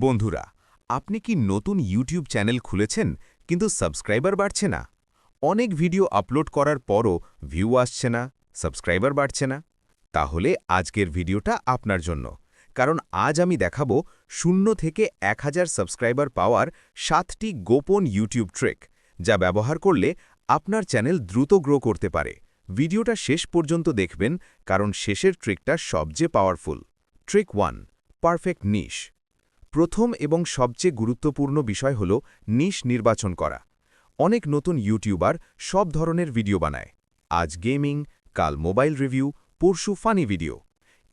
বন্ধুরা, আপনি কি নতুন ইউটিউব চ্যানেল খুলেছেন কিন্তু সাবস্ক্রাইবার বাড়ছে না? অনেক ভিডিও আপলোড করার পরও ভিউ আসছে না, সাবস্ক্রাইবার বাড়ছে না? তাহলে আজকের ভিডিওটা আপনার জন্য, কারণ আজ আমি দেখাবো 0 থেকে 1000 সাবস্ক্রাইবার পাওয়ার 7টি গোপন ইউটিউব ট্রিক, যা ব্যবহার করলে আপনার চ্যানেল দ্রুত গ্রো করতে পারে। ভিডিওটা শেষ পর্যন্ত দেখবেন, কারণ শেষের ট্রিকটা সবচেয়ে পাওয়ারফুল। ট্রিক 1, পারফেক্ট নিশ। প্রথম এবং সবচেয়ে গুরুত্বপূর্ণ বিষয় হল নিশ নির্বাচন করা। অনেক নতুন ইউটিউবার সব ধরনের ভিডিও বানায়। আজ গেমিং, কাল মোবাইল রিভিউ, পরশু ফানি ভিডিও।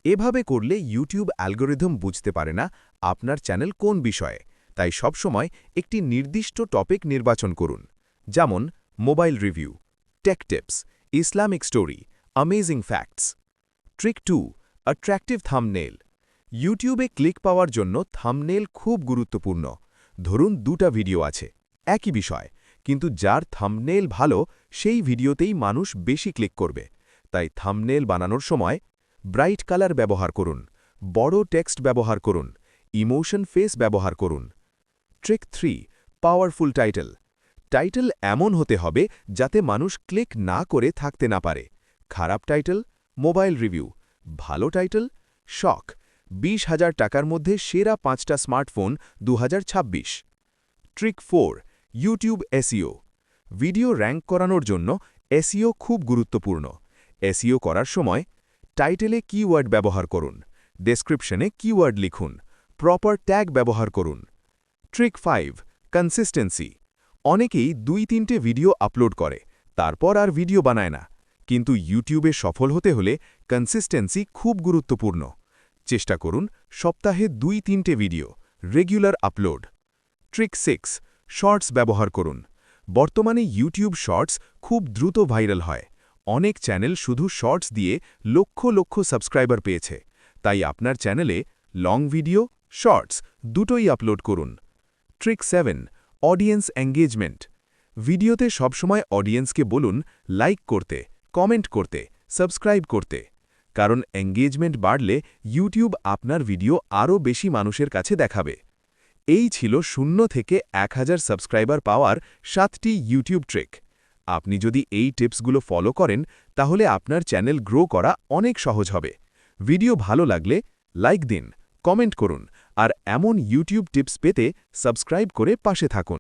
এভাবে করলে ইউটিউব অ্যালগোরিদম বুঝতে পারে না আপনার চ্যানেল কোন বিষয়ে, তাই সবসময় একটি নির্দিষ্ট টপিক নির্বাচন করুন। যেমন mobile review, take tips, Islamic story, amazing facts. Trick 2, attractive thumbnail. ইউটিউবে ক্লিক পাওয়ার জন্য থাম্বনেল খুব গুরুত্বপূর্ণ। ধরুন 2টা ভিডিও আছে, একই বিষয়, কিন্তু যার থাম্বনেল ভালো সেই ভিডিওতেই মানুষ বেশি ক্লিক করবে। তাই থাম্বনেল বানানোর সময় ব্রাইট কালার ব্যবহার করুন, বড় টেক্সট ব্যবহার করুন, ইমোশন ফেস ব্যবহার করুন। Trick 3, powerful title. টাইটেল এমন হতে হবে যাতে মানুষ ক্লিক না করে থাকতে না পারে। খারাপ টাইটেল, মোবাইল রিভিউ; ভালো টাইটেল, শখ, 20,000 টাকার মধ্যে সেরা 5টা smartphone 2026। Trick 4, YouTube SEO. Video rank করানোর জন্য এসইও খুব গুরুত্বপূর্ণ। এসইও করার সময় টাইটেলে কিওয়ার্ড ব্যবহার করুন, ডেসক্রিপশনে কিওয়ার্ড লিখুন, প্রপার ট্যাগ ব্যবহার করুন। Trick 5, consistency. অনেকেই 2-3টে ভিডিও আপলোড করে, তারপর আর ভিডিও বানায় না। কিন্তু ইউটিউবে সফল হতে হলে কনসিস্টেন্সি খুব গুরুত্বপূর্ণ। চেষ্টা করুন সপ্তাহে 2-3টে video, regular upload. Trick 6, shorts ব্যবহার করুন। বর্তমানে ইউটিউব শর্টস খুব দ্রুত ভাইরাল হয়। অনেক চ্যানেল শুধু শর্টস দিয়ে লক্ষ লক্ষ সাবস্ক্রাইবার পেয়েছে। তাই আপনার চ্যানেলে লং ভিডিও, শর্টস দুটোই আপলোড করুন। Trick 7, audience engagement. ভিডিওতে সবসময় অডিয়েন্সকে বলুন লাইক করতে, কমেন্ট করতে, সাবস্ক্রাইব করতে। কারণ এঙ্গেজমেন্ট বাড়লে ইউটিউব আপনার ভিডিও আরও বেশি মানুষের কাছে দেখাবে। এই ছিল 0 থেকে 1000 সাবস্ক্রাইবার পাওয়ার 7টি ইউটিউব ট্রিক। আপনি যদি এই টিপসগুলো ফলো করেন, তাহলে আপনার চ্যানেল গ্রো করা অনেক সহজ হবে। ভিডিও ভালো লাগলে লাইক দিন, কমেন্ট করুন, আর এমন ইউটিউব টিপস পেতে সাবস্ক্রাইব করে পাশে থাকুন।